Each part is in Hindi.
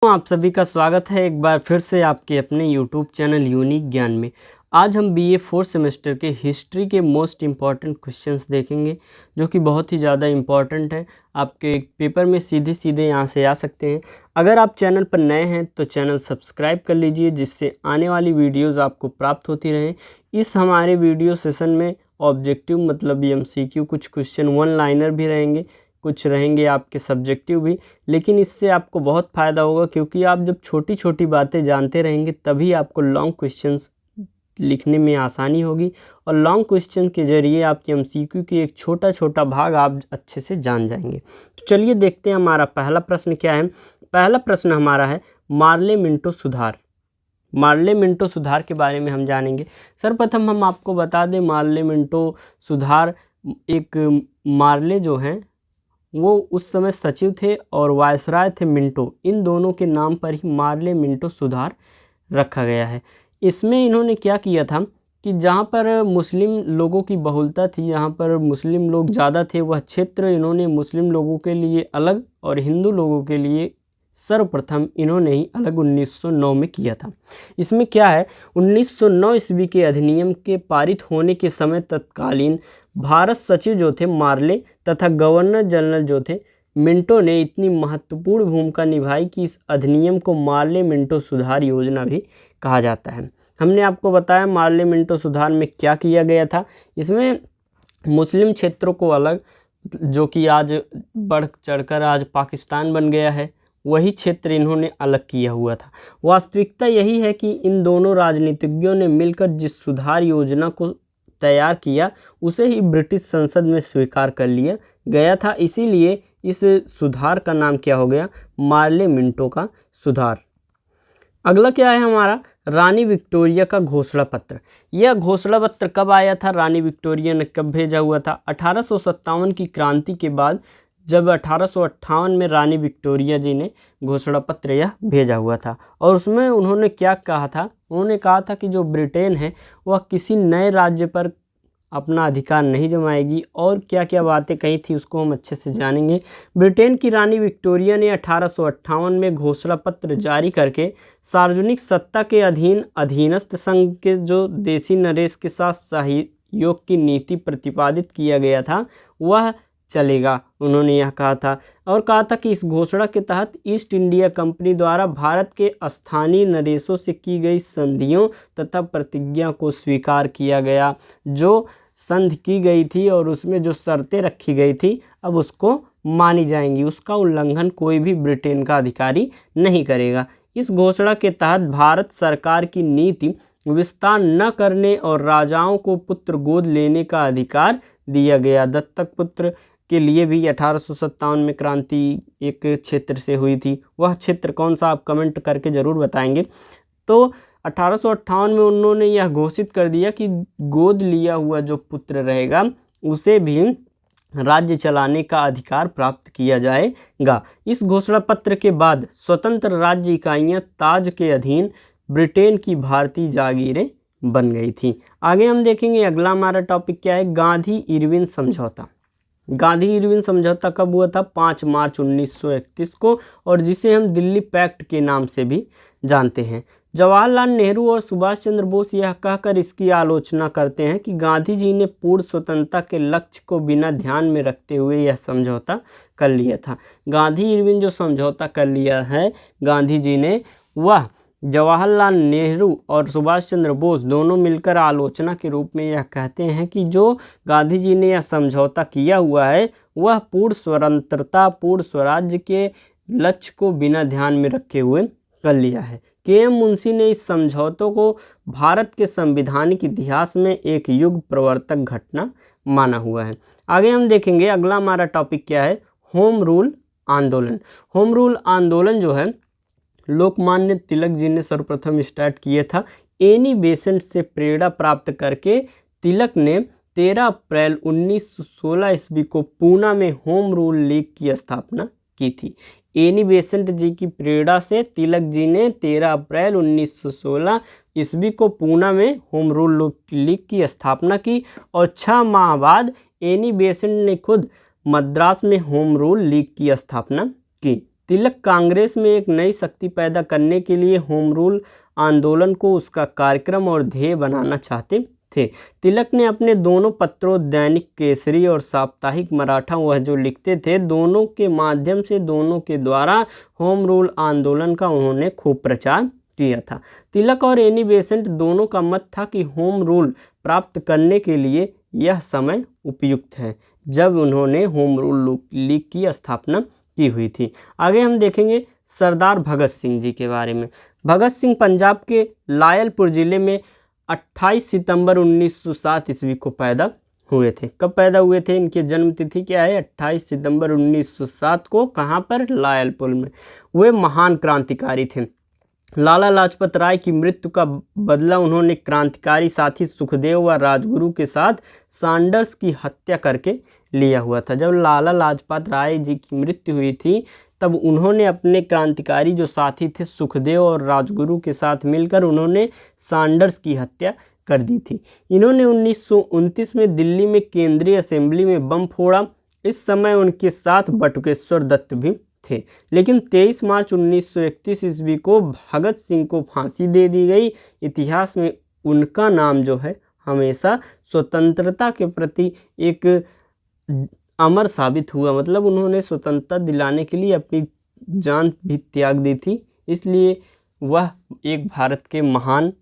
आप सभी का स्वागत है एक बार फिर से आपके अपने YouTube चैनल यूनिक ज्ञान में। आज हम BA 4th सेमेस्टर के हिस्ट्री के मोस्ट इम्पॉर्टेंट क्वेश्चंस देखेंगे जो कि बहुत ही ज़्यादा इम्पॉर्टेंट है। आपके पेपर में सीधे सीधे यहाँ से आ सकते हैं। अगर आप चैनल पर नए हैं तो चैनल सब्सक्राइब कर लीजिए जिससे आने वाली वीडियोज़ आपको प्राप्त होती रहें। इस हमारे वीडियो सेशन में ऑब्जेक्टिव मतलब MCQ कुछ क्वेश्चन वन लाइनर भी रहेंगे, कुछ रहेंगे आपके सब्जेक्टिव भी, लेकिन इससे आपको बहुत फ़ायदा होगा क्योंकि आप जब छोटी छोटी बातें जानते रहेंगे तभी आपको लॉन्ग क्वेश्चंस लिखने में आसानी होगी और लॉन्ग क्वेश्चन के ज़रिए आपके MCQ की एक छोटा छोटा भाग आप अच्छे से जान जाएंगे। तो चलिए देखते हैं हमारा पहला प्रश्न क्या है। पहला प्रश्न हमारा है मार्ले मिंटो सुधार। मार्ले मिंटो सुधार के बारे में हम जानेंगे। सर्वप्रथम हम आपको बता दें मार्ले मिंटो सुधार, एक मार्ले जो हैं वो उस समय सचिव थे और वायसराय थे मिंटो, इन दोनों के नाम पर ही मार्ले मिंटो सुधार रखा गया है। इसमें इन्होंने क्या किया था कि जहाँ पर मुस्लिम लोगों की बहुलता थी, यहाँ पर मुस्लिम लोग ज़्यादा थे, वह क्षेत्र इन्होंने मुस्लिम लोगों के लिए अलग और हिंदू लोगों के लिए सर्वप्रथम इन्होंने ही अलग 1909 में किया था। इसमें क्या है, 1909 ईस्वी के अधिनियम के पारित होने के समय तत्कालीन भारत सचिव जो थे मार्ले तथा गवर्नर जनरल जो थे मिंटो ने इतनी महत्वपूर्ण भूमिका निभाई कि इस अधिनियम को मार्ले मिंटो सुधार योजना भी कहा जाता है। हमने आपको बताया मार्ले मिंटो सुधार में क्या किया गया था। इसमें मुस्लिम क्षेत्रों को अलग, जो कि आज बढ़ चढ़कर आज पाकिस्तान बन गया है, वही क्षेत्र इन्होंने अलग किया हुआ था। वास्तविकता यही है कि इन दोनों राजनीतिज्ञों ने मिलकर जिस सुधार योजना को तैयार किया उसे ही ब्रिटिश संसद में स्वीकार कर लिया गया था, इसीलिए इस सुधार का नाम क्या हो गया, मार्ले मिंटो का सुधार। अगला क्या है हमारा, रानी विक्टोरिया का घोषणा पत्र। यह घोषणा पत्र कब आया था, रानी विक्टोरिया ने कब भेजा हुआ था? 1857 की क्रांति के बाद, जब 1858 में रानी विक्टोरिया जी ने घोषणा पत्र यह भेजा हुआ था। और उसमें उन्होंने क्या कहा था, उन्होंने कहा था कि जो ब्रिटेन है वह किसी नए राज्य पर अपना अधिकार नहीं जमाएगी, और क्या क्या बातें कही थी उसको हम अच्छे से जानेंगे। ब्रिटेन की रानी विक्टोरिया ने 1858 में घोषणा पत्र जारी करके सार्वजनिक सत्ता के अधीनस्थ संघ के जो देशी नरेश के साथ सहयोग की नीति प्रतिपादित किया गया था वह चलेगा, उन्होंने यह कहा था। और कहा था कि इस घोषणा के तहत ईस्ट इंडिया कंपनी द्वारा भारत के स्थानीय नरेशों से की गई संधियों तथा प्रतिज्ञा को स्वीकार किया गया। जो संधि की गई थी और उसमें जो शर्तें रखी गई थी अब उसको मानी जाएंगी, उसका उल्लंघन कोई भी ब्रिटेन का अधिकारी नहीं करेगा। इस घोषणा के तहत भारत सरकार की नीति विस्तार न करने और राजाओं को पुत्र गोद लेने का अधिकार दिया गया। दत्तक पुत्र के लिए भी 1857 में क्रांति एक क्षेत्र से हुई थी, वह क्षेत्र कौन सा आप कमेंट करके ज़रूर बताएंगे। तो 1858 में उन्होंने यह घोषित कर दिया कि गोद लिया हुआ जो पुत्र रहेगा उसे भी राज्य चलाने का अधिकार प्राप्त किया जाएगा। इस घोषणा पत्र के बाद स्वतंत्र राज्य इकाइयाँ ताज के अधीन ब्रिटेन की भारतीय जागीरें बन गई थी। आगे हम देखेंगे अगला हमारा टॉपिक क्या है, गांधी इरविन समझौता। गांधी इरविन समझौता कब हुआ था, 5 मार्च 1931 को, और जिसे हम दिल्ली पैक्ट के नाम से भी जानते हैं। जवाहरलाल नेहरू और सुभाष चंद्र बोस यह कहकर इसकी आलोचना करते हैं कि गांधी जी ने पूर्ण स्वतंत्रता के लक्ष्य को बिना ध्यान में रखते हुए यह समझौता कर लिया था। गांधी इरविन जो समझौता कर लिया है गांधी जी ने, वह जवाहरलाल नेहरू और सुभाष चंद्र बोस दोनों मिलकर आलोचना के रूप में यह कहते हैं कि जो गांधी जी ने यह समझौता किया हुआ है वह पूर्ण स्वतंत्रता, पूर्ण स्वराज्य के लक्ष्य को बिना ध्यान में रखे हुए कर लिया है। KM मुंशी ने इस समझौतों को भारत के संवैधानिक इतिहास में एक युग प्रवर्तक घटना माना हुआ है। आगे हम देखेंगे अगला हमारा टॉपिक क्या है, होम रूल आंदोलन। होम रूल आंदोलन जो है लोकमान्य तिलक जी ने सर्वप्रथम स्टार्ट किया था। एनी बेसेंट से प्रेरणा प्राप्त करके तिलक ने 13 अप्रैल 1916 ईस्वी को पूना में होम रूल लीग की स्थापना की थी। एनी बेसेंट जी की प्रेरणा से तिलक जी ने 13 अप्रैल 1916 ईस्वी को पूना में होम रूल लीग की स्थापना की, और 6 माह बाद एनी बेसेंट ने खुद मद्रास में होम रूल लीग की स्थापना की। तिलक कांग्रेस में एक नई शक्ति पैदा करने के लिए होम रूल आंदोलन को उसका कार्यक्रम और ध्येय बनाना चाहते थे। तिलक ने अपने दोनों पत्रों दैनिक केसरी और साप्ताहिक मराठा वह जो लिखते थे, दोनों के माध्यम से, दोनों के द्वारा होम रूल आंदोलन का उन्होंने खूब प्रचार किया था। तिलक और एनी बेसेंट दोनों का मत था कि होम रूल प्राप्त करने के लिए यह समय उपयुक्त है, जब उन्होंने होम रूल लीग की स्थापना की हुई थी। आगे हम देखेंगे सरदार भगत सिंह जी के बारे में। भगत सिंह पंजाब के लायलपुर ज़िले में 28 सितंबर 1907 ईस्वी को पैदा हुए थे। कब पैदा हुए थे? इनकी जन्म तिथि क्या है? 28 सितंबर 1907 को। कहाँ पर? लायलपुर में। वे महान क्रांतिकारी थे। लाला लाजपत राय की मृत्यु का बदला उन्होंने क्रांतिकारी साथी सुखदेव व राजगुरु के साथ सैंडर्स की हत्या करके लिया हुआ था। जब लाला लाजपत राय जी की मृत्यु हुई थी, तब उन्होंने अपने क्रांतिकारी जो साथी थे सुखदेव और राजगुरु के साथ मिलकर उन्होंने सैंडर्स की हत्या कर दी थी। इन्होंने 1929 में दिल्ली में केंद्रीय असेंबली में बम फोड़ा। इस समय उनके साथ बटुकेश्वर दत्त भी थे। लेकिन 23 मार्च 1931 ईस्वी को भगत सिंह को फांसी दे दी गई। इतिहास में उनका नाम जो है हमेशा स्वतंत्रता के प्रति एक अमर साबित हुआ। मतलब उन्होंने स्वतंत्रता दिलाने के लिए अपनी जान भी त्याग दी थी, इसलिए वह एक भारत के महान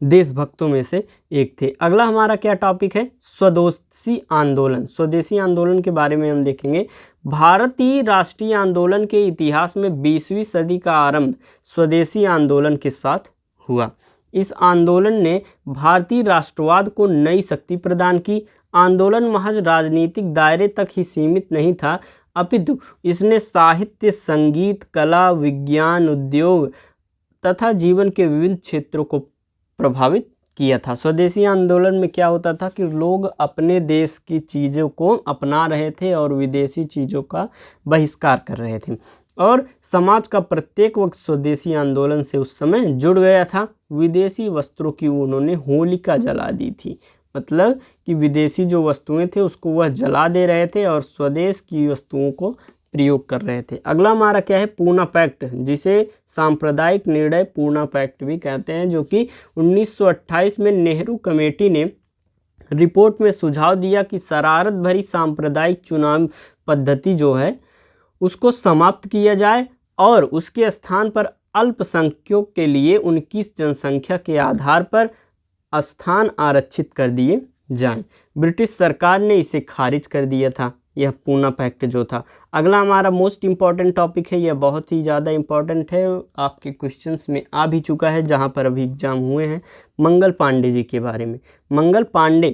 देशभक्तों में से एक थे। अगला हमारा क्या टॉपिक है? स्वदेशी आंदोलन। स्वदेशी आंदोलन के बारे में हम देखेंगे। भारतीय राष्ट्रीय आंदोलन के इतिहास में 20वीं सदी का आरंभ स्वदेशी आंदोलन के साथ हुआ। इस आंदोलन ने भारतीय राष्ट्रवाद को नई शक्ति प्रदान की। आंदोलन महज राजनीतिक दायरे तक ही सीमित नहीं था, अपितु इसने साहित्य, संगीत, कला, विज्ञान, उद्योग तथा जीवन के विभिन्न क्षेत्रों को प्रभावित किया था। स्वदेशी आंदोलन में क्या होता था कि लोग अपने देश की चीज़ों को अपना रहे थे और विदेशी चीज़ों का बहिष्कार कर रहे थे, और समाज का प्रत्येक वर्ग स्वदेशी आंदोलन से उस समय जुड़ गया था। विदेशी वस्त्रों की उन्होंने होलिका जला दी थी, मतलब कि विदेशी जो वस्तुएं थे उसको वह जला दे रहे थे और स्वदेश की वस्तुओं को प्रयोग कर रहे थे। अगला हमारा क्या है? पूना पैक्ट, जिसे सांप्रदायिक निर्णय पूना पैक्ट भी कहते हैं, जो कि 1928 में नेहरू कमेटी ने रिपोर्ट में सुझाव दिया कि शरारत भरी सांप्रदायिक चुनाव पद्धति जो है उसको समाप्त किया जाए और उसके स्थान पर अल्पसंख्यकों के लिए उनकी जनसंख्या के आधार पर स्थान आरक्षित कर दिए जाएं। ब्रिटिश सरकार ने इसे खारिज कर दिया था, यह पूना पैक्ट जो था। अगला हमारा मोस्ट इम्पॉर्टेंट टॉपिक है, यह बहुत ही ज़्यादा इम्पॉर्टेंट है, आपके क्वेश्चंस में आ भी चुका है जहाँ पर अभी एग्जाम हुए हैं। मंगल पांडे जी के बारे में। मंगल पांडे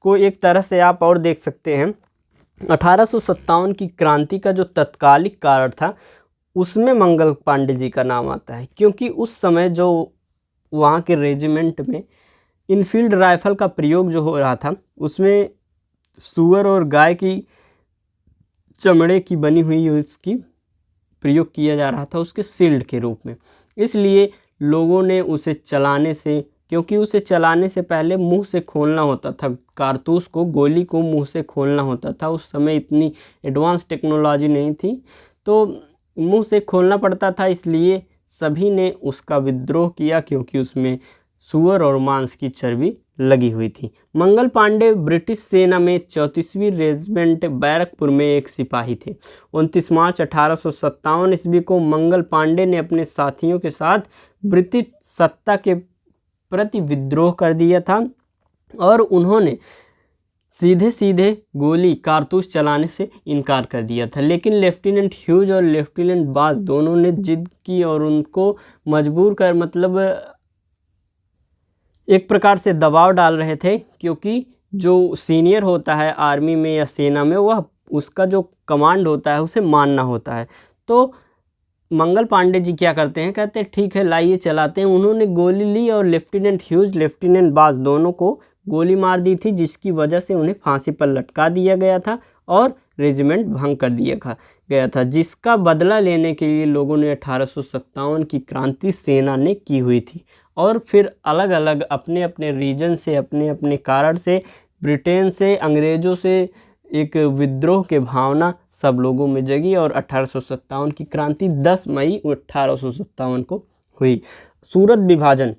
को एक तरह से आप और देख सकते हैं, 1857 की क्रांति का जो तत्कालिक कारण था उसमें मंगल पांडे जी का नाम आता है, क्योंकि उस समय जो वहाँ के रेजिमेंट में इनफील्ड राइफल का प्रयोग जो हो रहा था उसमें सूअर और गाय की चमड़े की बनी हुई उसकी प्रयोग किया जा रहा था उसके शील्ड के रूप में। इसलिए लोगों ने उसे चलाने से, क्योंकि उसे चलाने से पहले मुंह से खोलना होता था, कारतूस को, गोली को मुंह से खोलना होता था। उस समय इतनी एडवांस टेक्नोलॉजी नहीं थी, तो मुंह से खोलना पड़ता था, इसलिए सभी ने उसका विद्रोह किया, क्योंकि उसमें सूअर और मांस की चर्बी लगी हुई थी। मंगल पांडे ब्रिटिश सेना में 34वीं रेजिमेंट बैरकपुर में एक सिपाही थे। 29 मार्च 1857 ईस्वी को मंगल पांडे ने अपने साथियों के साथ ब्रिटिश सत्ता के प्रति विद्रोह कर दिया था और उन्होंने सीधे सीधे गोली कारतूस चलाने से इनकार कर दिया था। लेकिन लेफ्टिनेंट ह्यूज और लेफ्टिनेंट बास दोनों ने जिद की और उनको मजबूर कर, मतलब एक प्रकार से दबाव डाल रहे थे, क्योंकि जो सीनियर होता है आर्मी में या सेना में, वह उसका जो कमांड होता है उसे मानना होता है। तो मंगल पांडे जी क्या करते हैं, कहते हैं ठीक है लाइए चलाते हैं। उन्होंने गोली ली और लेफ्टिनेंट ह्यूज, लेफ्टिनेंट बास दोनों को गोली मार दी थी, जिसकी वजह से उन्हें फांसी पर लटका दिया गया था और रेजिमेंट भंग कर दिया गया था, जिसका बदला लेने के लिए लोगों ने 1857 की क्रांति सेना ने की हुई थी। और फिर अलग अलग अपने अपने रीजन से, अपने अपने कारण से, ब्रिटेन से, अंग्रेज़ों से एक विद्रोह के भावना सब लोगों में जगी और 1857 की क्रांति 10 मई 1857 को हुई। सूरत विभाजन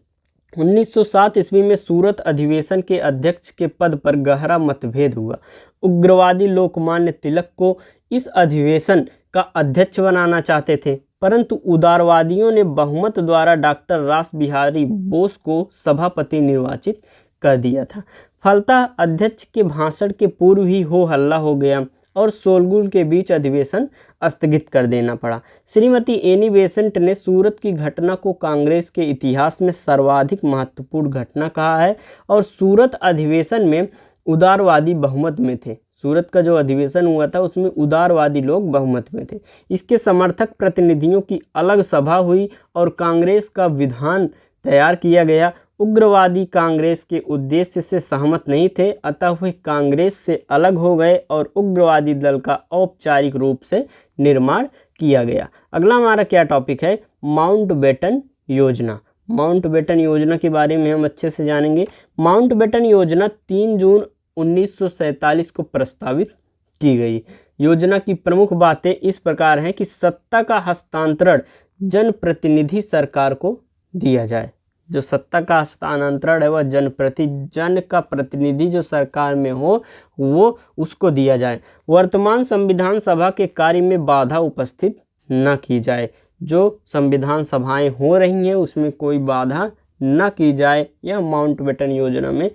1907 ईस्वी में सूरत अधिवेशन के अध्यक्ष के पद पर गहरा मतभेद हुआ। उग्रवादी लोकमान्य तिलक को इस अधिवेशन का अध्यक्ष बनाना चाहते थे, परंतु उदारवादियों ने बहुमत द्वारा डॉक्टर रास बिहारी बोस को सभापति निर्वाचित कर दिया था। फलतः अध्यक्ष के भाषण के पूर्व ही हो हल्ला हो गया और शोरगुल के बीच अधिवेशन स्थगित कर देना पड़ा। श्रीमती एनी बेसेंट ने सूरत की घटना को कांग्रेस के इतिहास में सर्वाधिक महत्वपूर्ण घटना कहा है और सूरत अधिवेशन में उदारवादी बहुमत में थे। सूरत का जो अधिवेशन हुआ था उसमें उदारवादी लोग बहुमत में थे। इसके समर्थक प्रतिनिधियों की अलग सभा हुई और कांग्रेस का विधान तैयार किया गया। उग्रवादी कांग्रेस के उद्देश्य से सहमत नहीं थे, अतः वे कांग्रेस से अलग हो गए और उग्रवादी दल का औपचारिक रूप से निर्माण किया गया। अगला हमारा क्या टॉपिक है, माउंटबेटन योजना। माउंटबेटन योजना के बारे में हम अच्छे से जानेंगे। माउंटबेटन योजना 3 जून 1947 को प्रस्तावित की गई। योजना की प्रमुख बातें इस प्रकार हैं कि सत्ता का हस्तांतरण जनप्रतिनिधि सरकार को दिया जाए। जो सत्ता का हस्तांतरण है वह जन का प्रतिनिधि जो सरकार में हो वो उसको दिया जाए। वर्तमान संविधान सभा के कार्य में बाधा उपस्थित न की जाए। जो संविधान सभाएं हो रही हैं उसमें कोई बाधा न की जाए, यह माउंटबेटन योजना में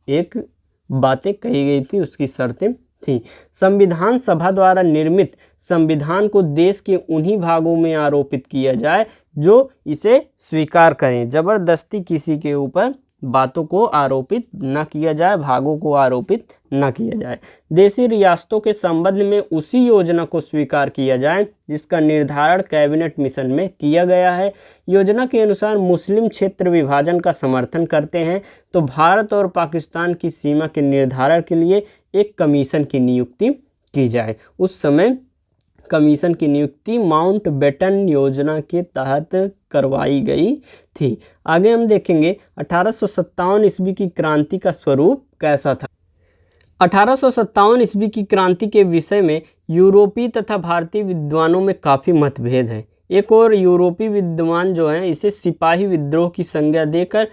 एक बातें कही गई थी, उसकी शर्तें थी। संविधान सभा द्वारा निर्मित संविधान को देश के उन्हीं भागों में आरोपित किया जाए जो इसे स्वीकार करें। जबरदस्ती किसी के ऊपर बातों को आरोपित न किया जाए, भागों को आरोपित न किया जाए। देशी रियासतों के संबंध में उसी योजना को स्वीकार किया जाए जिसका निर्धारण कैबिनेट मिशन में किया गया है। योजना के अनुसार मुस्लिम क्षेत्र विभाजन का समर्थन करते हैं तो भारत और पाकिस्तान की सीमा के निर्धारण के लिए एक कमीशन की नियुक्ति की जाए। उस समय कमीशन की नियुक्ति माउंटबेटन योजना के तहत करवाई गई थी। आगे हम देखेंगे 1857 ईस्वी की क्रांति का स्वरूप कैसा था। 1857 ईस्वी की क्रांति के विषय में यूरोपीय तथा भारतीय विद्वानों में काफ़ी मतभेद है। एक और यूरोपीय विद्वान जो हैं इसे सिपाही विद्रोह की संज्ञा देकर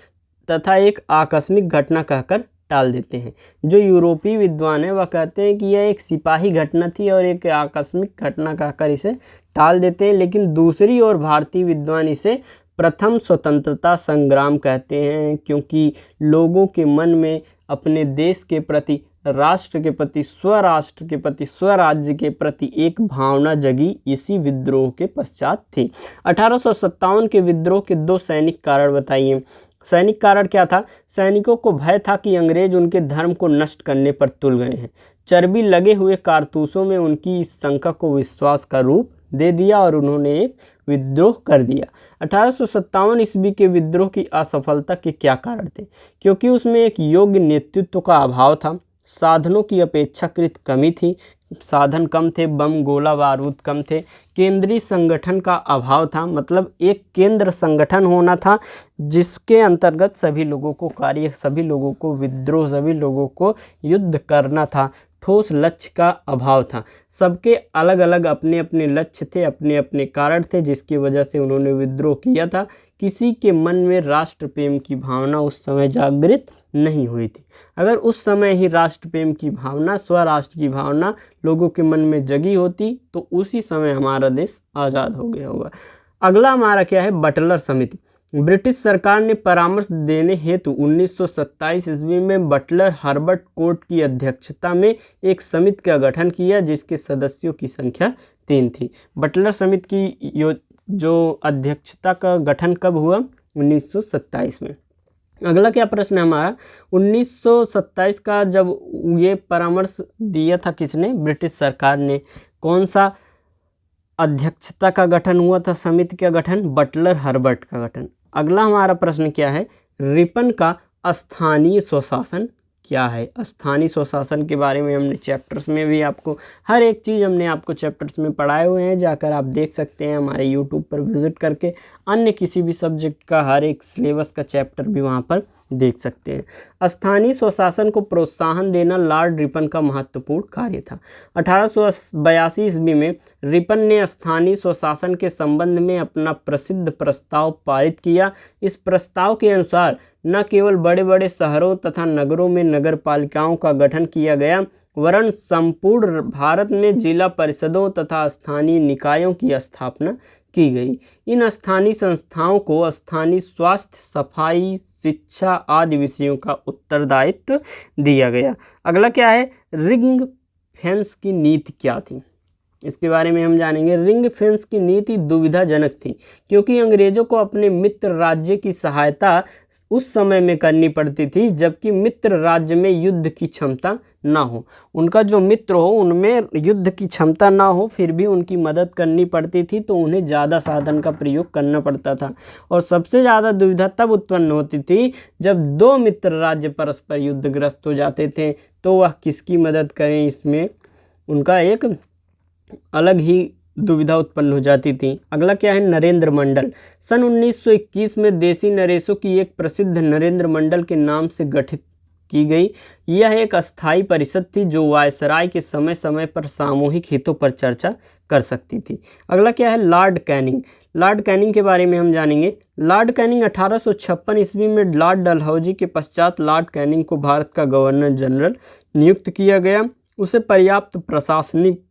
तथा एक आकस्मिक घटना कहकर टाल देते हैं। जो यूरोपीय विद्वान है वह कहते हैं कि यह एक सिपाही घटना थी और एक आकस्मिक घटना कहकर इसे टाल देते हैं, लेकिन दूसरी ओर भारतीय विद्वान इसे प्रथम स्वतंत्रता संग्राम कहते हैं, क्योंकि लोगों के मन में अपने देश के प्रति, राष्ट्र के प्रति, स्वराष्ट्र के प्रति, स्वराज्य के प्रति एक भावना जगी इसी विद्रोह के पश्चात थी। 1857 के विद्रोह के 2 सैनिक कारण बताइए। सैनिक कारण क्या था? सैनिकों को भय था कि अंग्रेज उनके धर्म को नष्ट करने पर तुल गए हैं। चर्बी लगे हुए कारतूसों में उनकी इस शंका को विश्वास का रूप दे दिया और उन्होंने एक विद्रोह कर दिया। 1857 ईस्वी के विद्रोह की असफलता के क्या कारण थे? क्योंकि उसमें एक योग्य नेतृत्व का अभाव था, साधनों की अपेक्षाकृत कमी थी, साधन कम थे, बम गोला बारूद कम थे, केंद्रीय संगठन का अभाव था, मतलब एक केंद्र संगठन होना था जिसके अंतर्गत सभी लोगों को कार्य, सभी लोगों को विद्रोह, सभी लोगों को युद्ध करना था। ठोस लक्ष्य का अभाव था। सबके अलग अलग अपने अपने लक्ष्य थे, अपने अपने कारण थे, जिसकी वजह से उन्होंने विद्रोह किया था। किसी के मन में राष्ट्र प्रेम की भावना उस समय जागृत नहीं हुई थी। अगर उस समय ही राष्ट्र प्रेम की भावना, स्वराष्ट्र की भावना लोगों के मन में जगी होती तो उसी समय हमारा देश आज़ाद हो गया होगा। अगला हमारा क्या है? बटलर समिति। ब्रिटिश सरकार ने परामर्श देने हेतु 1927 ईस्वी में बटलर हर्बर्ट कोर्ट की अध्यक्षता में एक समिति का गठन किया जिसके सदस्यों की संख्या 3 थी। बटलर समिति की जो अध्यक्षता का गठन कब हुआ? 1927 में। अगला क्या प्रश्न है हमारा? 1927 का जब ये परामर्श दिया था किसने? ब्रिटिश सरकार ने। कौन सा अध्यक्षता का गठन हुआ था? समिति का गठन बटलर हर्बर्ट का गठन। अगला हमारा प्रश्न क्या है? रिपन का स्थानीय स्वशासन क्या है? स्थानीय स्वशासन के बारे में हमने चैप्टर्स में भी आपको हर एक चीज़ हमने आपको चैप्टर्स में पढ़ाए हुए हैं, जाकर आप देख सकते हैं हमारे यूट्यूब पर विजिट करके। अन्य किसी भी सब्जेक्ट का हर एक सिलेबस का चैप्टर भी वहाँ पर देख सकते हैं। स्थानीय स्वशासन को प्रोत्साहन देना लॉर्ड रिपन का महत्वपूर्ण कार्य था। 1882 ईस्वी में रिपन ने स्थानीय स्वशासन के संबंध में अपना प्रसिद्ध प्रस्ताव पारित किया। इस प्रस्ताव के अनुसार न केवल बड़े बड़े शहरों तथा नगरों में नगर पालिकाओं का गठन किया गया, वरन संपूर्ण भारत में जिला परिषदों तथा स्थानीय निकायों की स्थापना की गई। इन स्थानीय संस्थाओं को स्थानीय स्वास्थ्य, सफाई, शिक्षा आदि विषयों का उत्तरदायित्व दिया गया। अगला क्या है, रिंग फेंस की नीति क्या थी, इसके बारे में हम जानेंगे। रिंग फेंस की नीति दुविधाजनक थी, क्योंकि अंग्रेजों को अपने मित्र राज्य की सहायता उस समय में करनी पड़ती थी जबकि मित्र राज्य में युद्ध की क्षमता ना हो। उनका जो मित्र हो उनमें युद्ध की क्षमता ना हो, फिर भी उनकी मदद करनी पड़ती थी, तो उन्हें ज़्यादा साधन का प्रयोग करना पड़ता था। और सबसे ज़्यादा दुविधा तब उत्पन्न होती थी जब दो मित्र राज्य परस्पर युद्धग्रस्त हो जाते थे, तो वह किसकी मदद करें, इसमें उनका एक अलग ही दुविधा उत्पन्न हो जाती थी। अगला क्या है, नरेंद्र मंडल। सन 1921 में देसी नरेशों की एक प्रसिद्ध नरेंद्र मंडल के नाम से गठित की गई। यह एक अस्थायी परिषद थी जो वायसराय के समय समय पर सामूहिक हितों पर चर्चा कर सकती थी। अगला क्या है, लॉर्ड कैनिंग। लॉर्ड कैनिंग के बारे में हम जानेंगे। लॉर्ड कैनिंग 1856 ईस्वी में लॉर्ड डलहौजी के पश्चात लॉर्ड कैनिंग को भारत का गवर्नर जनरल नियुक्त किया गया। उसे पर्याप्त प्रशासनिक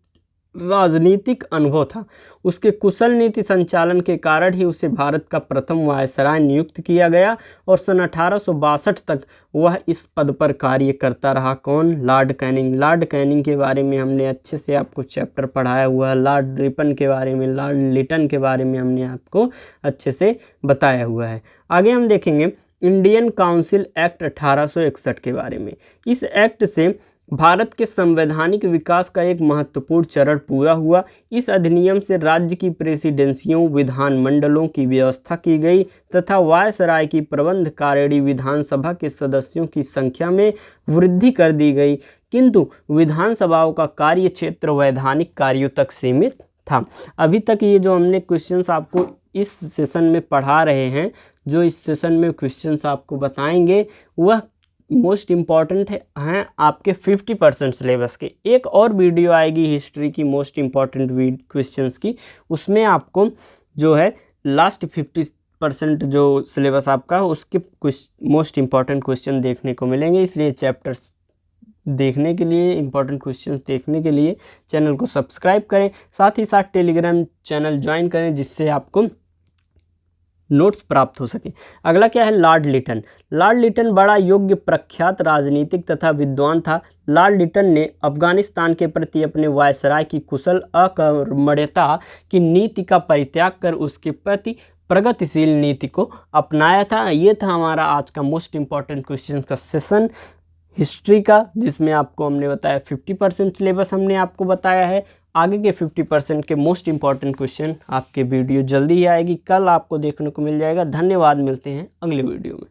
राजनीतिक अनुभव था। उसके कुशल नीति संचालन के कारण ही उसे भारत का प्रथम वायसराय नियुक्त किया गया और सन 1862 तक वह इस पद पर कार्य करता रहा। कौन, लॉर्ड कैनिंग। लॉर्ड कैनिंग के बारे में हमने अच्छे से आपको चैप्टर पढ़ाया हुआ है। लॉर्ड रिपन के बारे में, लॉर्ड लिटन के बारे में हमने आपको अच्छे से बताया हुआ है। आगे हम देखेंगे इंडियन काउंसिल एक्ट 1861 के बारे में। इस एक्ट से भारत के संवैधानिक विकास का एक महत्वपूर्ण चरण पूरा हुआ। इस अधिनियम से राज्य की प्रेसिडेंसियों, विधानमंडलों की व्यवस्था की गई तथा वायसराय की प्रबंधकारिणी विधानसभा के सदस्यों की संख्या में वृद्धि कर दी गई, किंतु विधानसभाओं का कार्य क्षेत्र वैधानिक कार्यों तक सीमित था। अभी तक ये जो हमने क्वेश्चंस आपको इस सेशन में पढ़ा रहे हैं, जो इस सेशन में क्वेश्चंस आपको बताएंगे, वह मोस्ट इम्पॉर्टेंट हैं आपके 50% सिलेबस के। एक और वीडियो आएगी हिस्ट्री की मोस्ट इम्पॉर्टेंट क्वेश्चंस की, उसमें आपको जो है लास्ट 50% जो सिलेबस आपका उसके मोस्ट इम्पॉर्टेंट क्वेश्चन देखने को मिलेंगे। इसलिए चैप्टर्स देखने के लिए, इम्पॉर्टेंट क्वेश्चंस देखने के लिए चैनल को सब्सक्राइब करें, साथ ही साथ टेलीग्राम चैनल ज्वाइन करें जिससे आपको नोट्स प्राप्त हो सके। अगला क्या है, लॉर्ड लिटन। लॉर्ड लिटन बड़ा योग्य, प्रख्यात राजनीतिक तथा विद्वान था। लॉर्ड लिटन ने अफगानिस्तान के प्रति अपने वायसराय की कुशल अकर्मण्यता की नीति का परित्याग कर उसके प्रति प्रगतिशील नीति को अपनाया था। ये था हमारा आज का मोस्ट इम्पॉर्टेंट क्वेश्चन का सेशन हिस्ट्री का, जिसमें आपको हमने बताया 50% सिलेबस हमने आपको बताया है। आगे के 50% के मोस्ट इम्पॉर्टेंट क्वेश्चन आपके वीडियो जल्दी ही आएगी, कल आपको देखने को मिल जाएगा। धन्यवाद, मिलते हैं अगले वीडियो में।